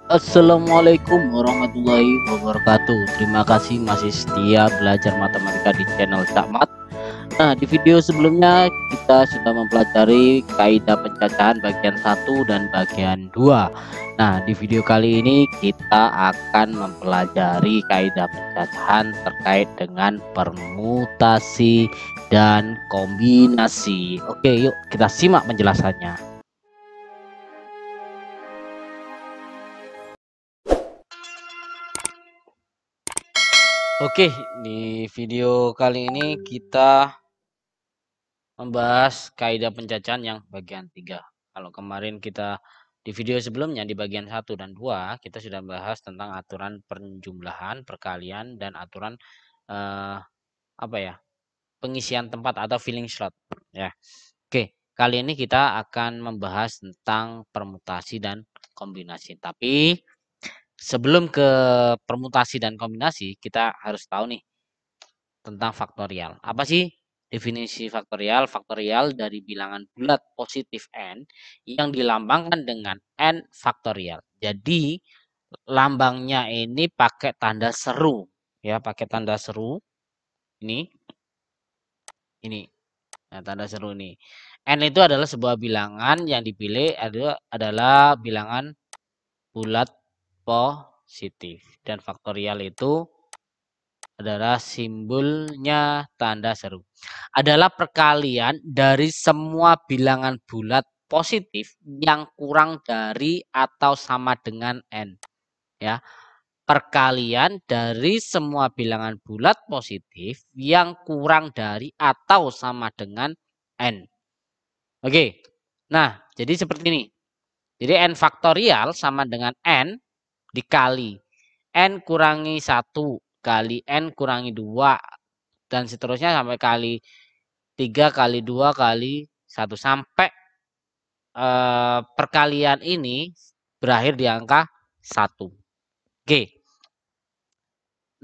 Assalamualaikum warahmatullahi wabarakatuh. Terima kasih masih setia belajar matematika di channel Cakmat. Nah, di video sebelumnya kita sudah mempelajari kaidah pencacahan bagian 1 dan bagian 2. Nah, di video kali ini kita akan mempelajari kaidah pencacahan terkait dengan permutasi dan kombinasi. Oke, yuk kita simak penjelasannya. Oke, di video kali ini kita membahas kaidah pencacahan yang bagian 3. Kalau kemarin kita di video sebelumnya di bagian 1 dan 2 kita sudah membahas tentang aturan penjumlahan, perkalian dan aturan pengisian tempat atau filling slot ya. Oke, kali ini kita akan membahas tentang permutasi dan kombinasi. Tapi sebelum ke permutasi dan kombinasi, kita harus tahu nih tentang faktorial. Apa sih definisi faktorial? Faktorial dari bilangan bulat positif n yang dilambangkan dengan n faktorial. Jadi lambangnya ini pakai tanda seru ya, pakai tanda seru ini. Nah, tanda seru ini. N itu adalah sebuah bilangan yang dipilih adalah bilangan bulat positif dan faktorial itu adalah simbolnya tanda seru. Adalah perkalian dari semua bilangan bulat positif yang kurang dari atau sama dengan n. Ya, perkalian dari semua bilangan bulat positif yang kurang dari atau sama dengan n. Oke. Nah, jadi seperti ini. Jadi n faktorial sama dengan n dikali n kurangi 1 kali n kurangi 2 dan seterusnya sampai kali 3 kali 2 kali 1 sampai perkalian ini berakhir di angka 1. Oke.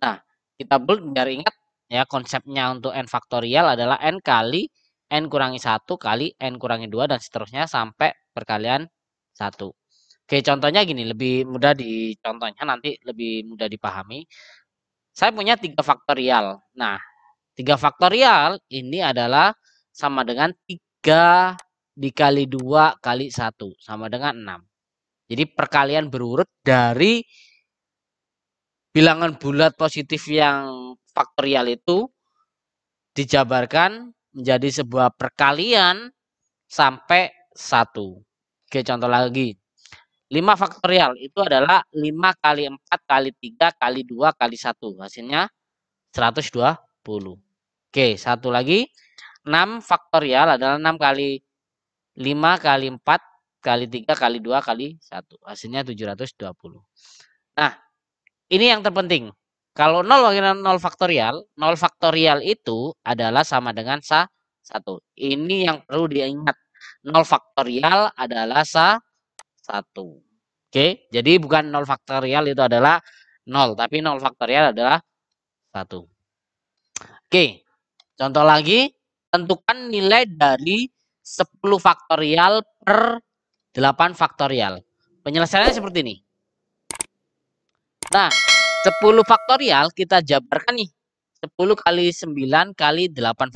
Nah, kita biar ingat ya konsepnya untuk n faktorial adalah n kali n kurangi 1 kali n kurangi 2 dan seterusnya sampai perkalian 1. Oke, contohnya gini, lebih mudah dicontohnya nanti lebih mudah dipahami. Saya punya 3 faktorial. Nah, 3 faktorial ini adalah sama dengan 3 dikali 2 kali 1 sama dengan 6. Jadi perkalian berurut dari bilangan bulat positif yang faktorial itu dijabarkan menjadi sebuah perkalian sampai 1. Oke, contoh lagi. 5 faktorial itu adalah 5 kali 4 kali 3 kali 2 kali 1. Hasilnya 120. Oke, satu lagi. 6 faktorial adalah 6 kali 5 kali 4 kali 3 kali 2 kali 1. Hasilnya 720. Nah, ini yang terpenting. Kalau 0 bagi 0 faktorial itu adalah sama dengan 1. Ini yang perlu diingat. 0 faktorial adalah 1. Oke, jadi bukan 0 faktorial itu adalah 0, tapi 0 faktorial adalah 1. Oke, contoh lagi, tentukan nilai dari 10 faktorial per 8 faktorial. Penyelesaiannya seperti ini. Nah, 10 faktorial kita jabarkan nih. 10 kali 9 kali 8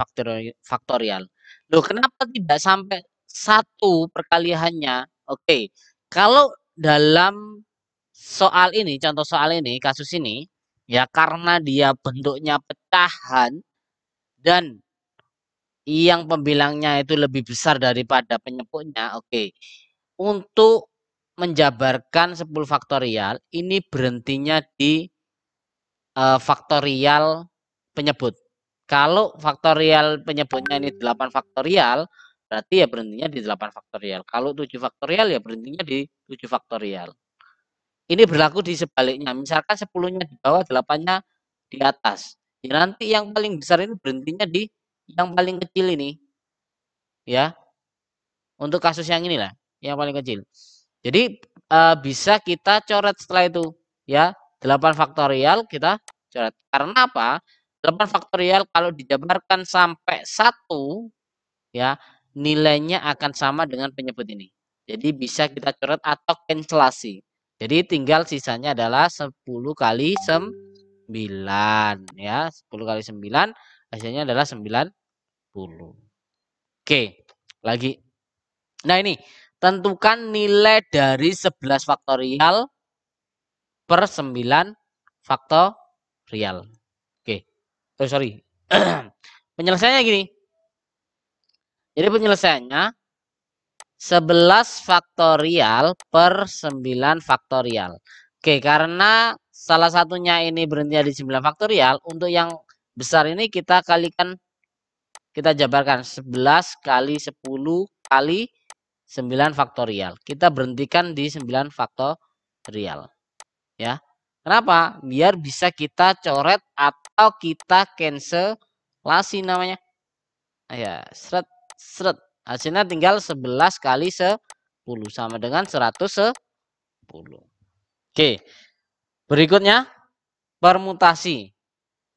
faktorial. Loh, kenapa tidak sampai 1 perkaliannya? Oke, kalau dalam soal ini, contoh soal ini, kasus ini, ya karena dia bentuknya pecahan dan yang pembilangnya itu lebih besar daripada penyebutnya. Oke. Untuk menjabarkan 10 faktorial ini berhentinya di faktorial penyebut. Kalau faktorial penyebutnya ini 8 faktorial, berarti ya berhentinya di 8 faktorial. Kalau 7 faktorial ya berhentinya di 7 faktorial. Ini berlaku di sebaliknya. Misalkan 10-nya di bawah, 8-nya di atas. Ya nanti yang paling besar ini berhentinya di yang paling kecil ini. Ya. Untuk kasus yang inilah, yang paling kecil. Jadi bisa kita coret setelah itu, ya. 8 faktorial kita coret. Karena apa? 8 faktorial kalau dijabarkan sampai 1, ya, nilainya akan sama dengan penyebut ini. Jadi bisa kita coret atau cancelasi. Jadi tinggal sisanya adalah 10 kali 9 ya. 10 kali 9 hasilnya adalah 90. Oke, lagi. Nah, ini tentukan nilai dari 11 faktorial per 9 faktorial. Oke. Oh, sorry. Penyelesaiannya gini. Jadi penyelesaiannya 11 faktorial per 9 faktorial. Oke, karena salah satunya ini berhenti di 9 faktorial, untuk yang besar ini kita kalikan, kita jabarkan 11 kali 10 kali 9 faktorial. Kita berhentikan di 9 faktorial. Ya. Kenapa? Biar bisa kita coret atau kita cancelasi namanya. Ya, seret seret. Hasilnya tinggal 11 kali 10 sama dengan 110. Oke. Berikutnya permutasi.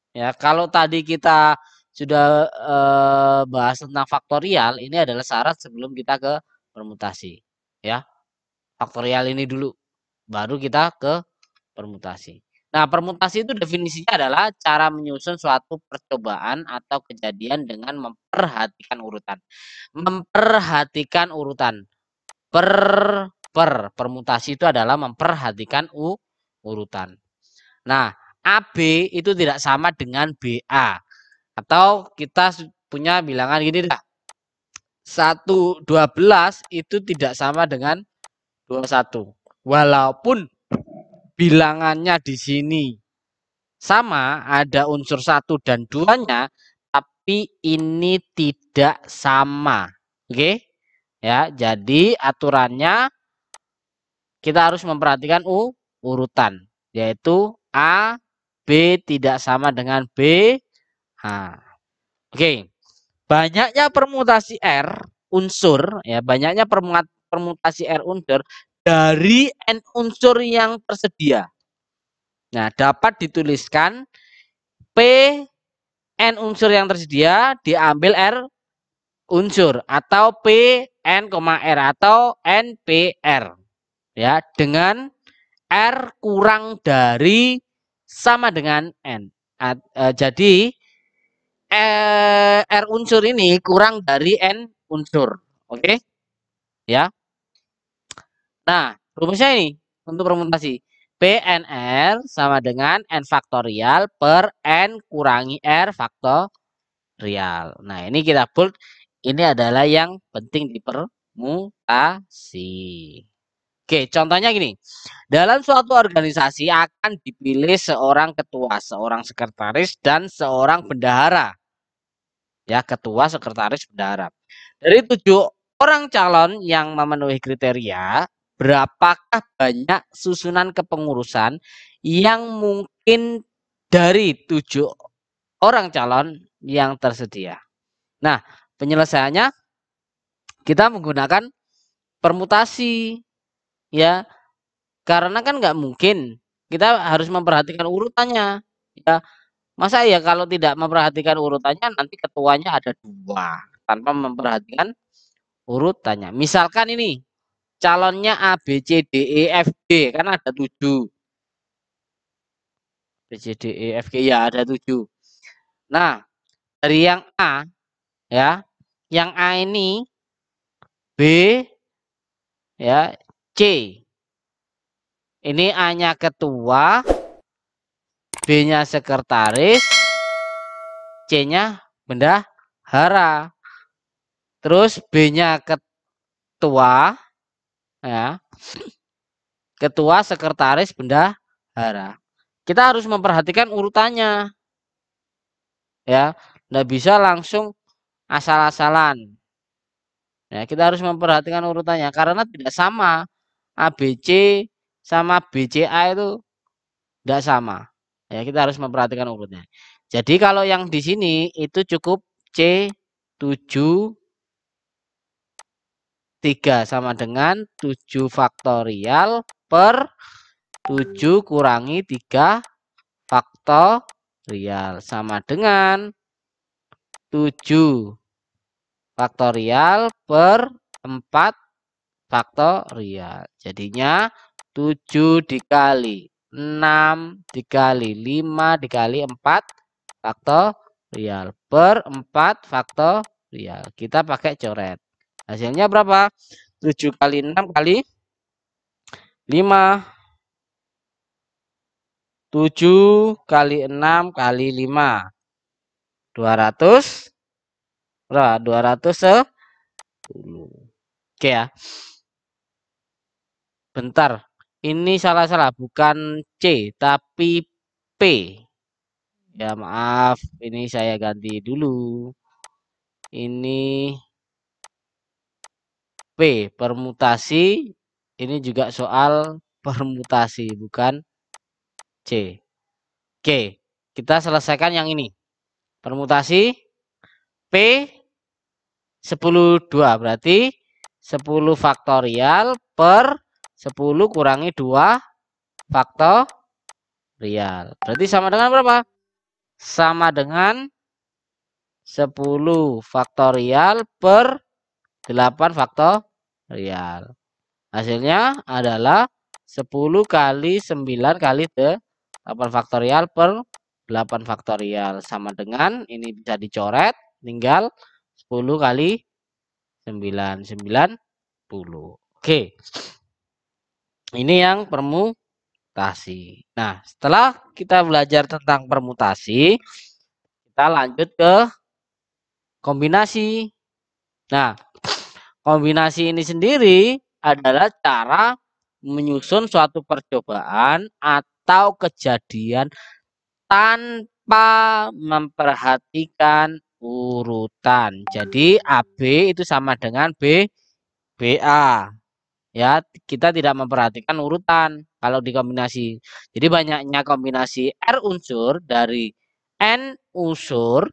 Ya, kalau tadi kita sudah bahas tentang faktorial, ini adalah syarat sebelum kita ke permutasi. Ya. Faktorial ini dulu, baru kita ke permutasi. Nah, permutasi itu definisinya adalah cara menyusun suatu percobaan atau kejadian dengan memperhatikan urutan. Memperhatikan urutan. Permutasi itu adalah memperhatikan urutan. Nah, AB itu tidak sama dengan BA. Atau kita punya bilangan gini dah. 1 12 itu tidak sama dengan 21. Walaupun bilangannya di sini sama, ada unsur 1 dan 2-nya, tapi ini tidak sama. Oke? Ya, jadi aturannya kita harus memperhatikan urutan, yaitu A, B tidak sama dengan B. Oke. Banyaknya permutasi R unsur, ya, banyaknya permutasi R unsur dari N unsur yang tersedia. Nah, dapat dituliskan P N unsur yang tersedia diambil R unsur atau P N, R atau NPR. Ya, dengan R kurang dari sama dengan N. Jadi R unsur ini kurang dari N unsur. Oke? Ya. Nah, rumusnya ini untuk permutasi. PNR sama dengan N faktorial per N kurangi R faktorial. Nah, ini kita bold. Ini adalah yang penting di permutasi. Oke, contohnya gini. Dalam suatu organisasi akan dipilih seorang ketua, seorang sekretaris, dan seorang bendahara. Ya, ketua, sekretaris, bendahara. Dari 7 orang calon yang memenuhi kriteria, berapakah banyak susunan kepengurusan yang mungkin dari 7 orang calon yang tersedia? Nah, penyelesaiannya kita menggunakan permutasi, ya, karena kan nggak mungkin kita harus memperhatikan urutannya, ya. Masa ya kalau tidak memperhatikan urutannya nanti ketuanya ada 2 tanpa memperhatikan urutannya. Misalkan ini calonnya A, B, C, D, E, F, G, kan ada 7. B, C, D, E, F, G, ya ada 7. Nah, dari yang A, ya, yang A ini B, ya, C. Ini A-nya ketua, B-nya sekretaris, C-nya bendahara. Terus B-nya ketua, ya, ketua, sekretaris, bendahara. Kita harus memperhatikan urutannya, ya, nggak bisa langsung asal-asalan. Ya, kita harus memperhatikan urutannya karena tidak sama. ABC sama BCA itu tidak sama. Ya, kita harus memperhatikan urutnya. Jadi kalau yang di sini itu cukup C7 3 sama dengan 7 faktorial per 7 kurangi 3 faktorial sama dengan 7 faktorial per 4 faktorial. Jadinya 7 dikali 6 dikali 5 dikali 4 faktorial per 4 faktorial. Kita pakai coret. Hasilnya berapa? 7 kali 6 kali 5. 7 kali 6 kali 5. 200. Berapa? 210. Oke ya. Bentar. Ini salah-salah, bukan C tapi P. Ya maaf, ini saya ganti dulu. Ini P, permutasi. Ini juga soal permutasi, bukan C. Oke, kita selesaikan yang ini. Permutasi P 10 2 berarti 10 faktorial per 10 kurangi 2 faktorial. Berarti sama dengan berapa? Sama dengan 10 faktorial per 8 faktorial. Hasilnya adalah 10 kali 9 kali 8 faktorial per 8 faktorial. Sama dengan, ini bisa dicoret, tinggal 10 kali 9, 90. Oke. Ini yang permutasi. Nah, setelah kita belajar tentang permutasi, kita lanjut ke kombinasi. Nah, kombinasi ini sendiri adalah cara menyusun suatu percobaan atau kejadian tanpa memperhatikan urutan. Jadi AB itu sama dengan BA. Ya, kita tidak memperhatikan urutan kalau dikombinasi. Jadi banyaknya kombinasi R unsur dari N unsur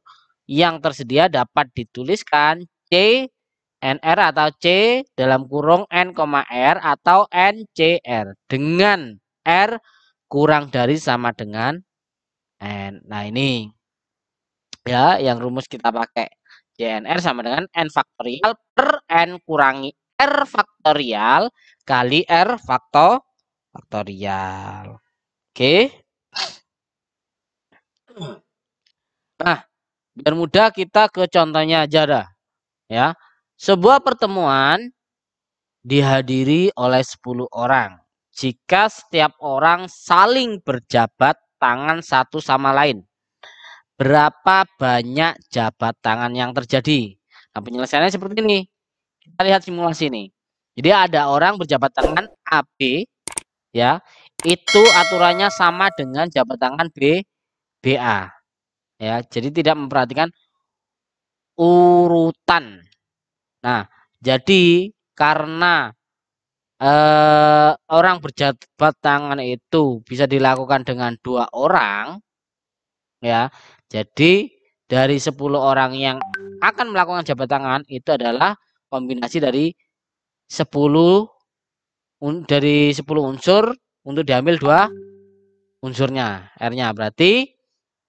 yang tersedia dapat dituliskan C NR atau C dalam kurung N, R atau NCR dengan R kurang dari sama dengan N. Nah ini ya yang rumus kita pakai. CNR sama dengan N faktorial per N kurangi R faktorial kali R faktorial. Oke. Nah, biar mudah kita ke contohnya aja dah. Ya. Sebuah pertemuan dihadiri oleh 10 orang. Jika setiap orang saling berjabat tangan satu sama lain, berapa banyak jabat tangan yang terjadi? Nah, penyelesaiannya seperti ini. Kita lihat simulasi ini. Jadi ada orang berjabat tangan AB, ya, itu aturannya sama dengan jabat tangan BA, ya. Jadi tidak memperhatikan urutan. Nah, jadi karena orang berjabat tangan itu bisa dilakukan dengan 2 orang, ya. Jadi dari 10 orang yang akan melakukan jabat tangan itu adalah kombinasi dari 10 unsur untuk diambil 2 unsurnya R-nya. Berarti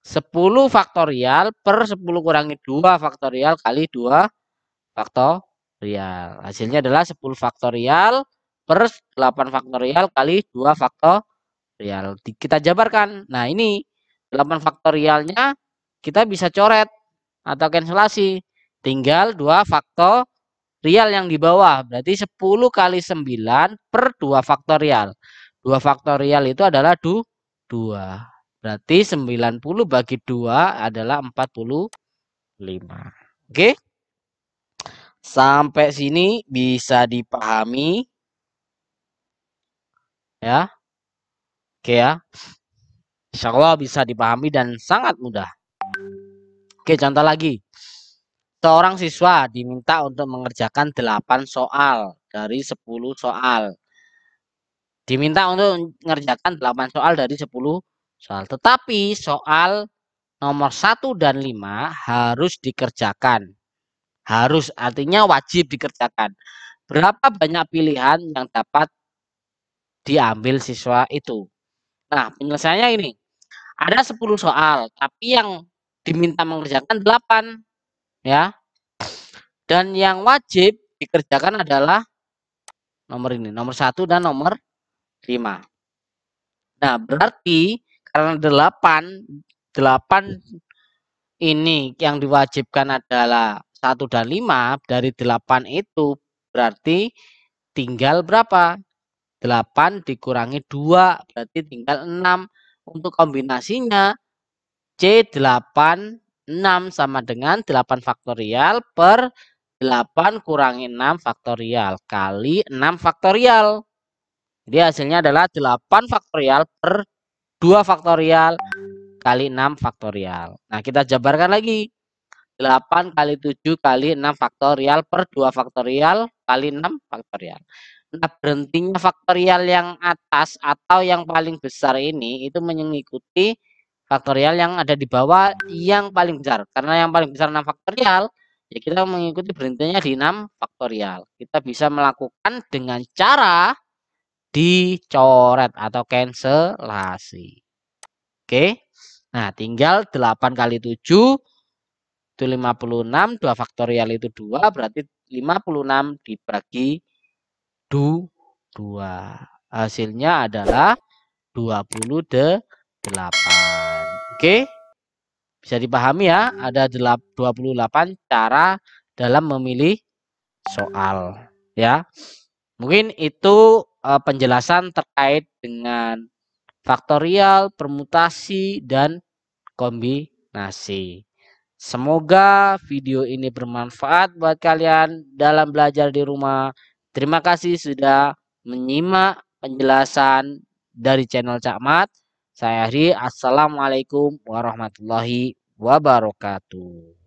10 faktorial per 10 kurangi 2 faktorial kali 2 faktorial. Hasilnya adalah 10 faktorial per 8 faktorial kali 2 faktorial. Kita jabarkan. Nah ini 8 faktorialnya kita bisa coret atau cancelasi. Tinggal 2 faktorial yang di bawah. Berarti 10 kali 9 per 2 faktorial. 2 faktorial itu adalah 2. Berarti 90 bagi 2 adalah 45. Oke. Sampai sini bisa dipahami. Ya. Oke ya. Insya Allah bisa dipahami dan sangat mudah. Oke, contoh lagi. Seorang siswa diminta untuk mengerjakan 8 soal dari 10 soal. Diminta untuk mengerjakan 8 soal dari 10 soal. Tetapi soal nomor 1 dan 5 harus dikerjakan. Harus artinya wajib dikerjakan. Berapa banyak pilihan yang dapat diambil siswa itu? Nah, penyelesaiannya ini. Ada 10 soal, tapi yang diminta mengerjakan 8. Ya. Dan yang wajib dikerjakan adalah nomor ini, nomor 1 dan nomor 5. Nah, berarti karena 8 ini yang diwajibkan adalah 1 dan 5, dari 8 itu berarti tinggal berapa? 8 dikurangi 2, berarti tinggal 6. Untuk kombinasinya C8 6 sama dengan 8 faktorial per 8 kurangi 6 faktorial kali 6 faktorial. Jadi hasilnya adalah 8 faktorial per 2 faktorial kali 6 faktorial. Nah, kita jabarkan lagi. 8 kali 7 kali 6 faktorial per 2 faktorial kali 6 faktorial. Nah, berhentinya faktorial yang atas atau yang paling besar ini itu mengikuti faktorial yang ada di bawah yang paling besar. Karena yang paling besar 6 faktorial, ya kita mengikuti berhentinya di 6 faktorial. Kita bisa melakukan dengan cara dicoret atau cancelasi. Oke. Nah, tinggal 8 kali 7 itu 56, 2 faktorial itu 2, berarti 56 dibagi 2. Hasilnya adalah 28. Oke? Bisa dipahami ya, ada 28 cara dalam memilih soal, ya. Mungkin itu penjelasan terkait dengan faktorial, permutasi, dan kombinasi. Semoga video ini bermanfaat buat kalian dalam belajar di rumah. Terima kasih sudah menyimak penjelasan dari channel Cakmat. Saya Hri. Assalamualaikum warahmatullahi wabarakatuh.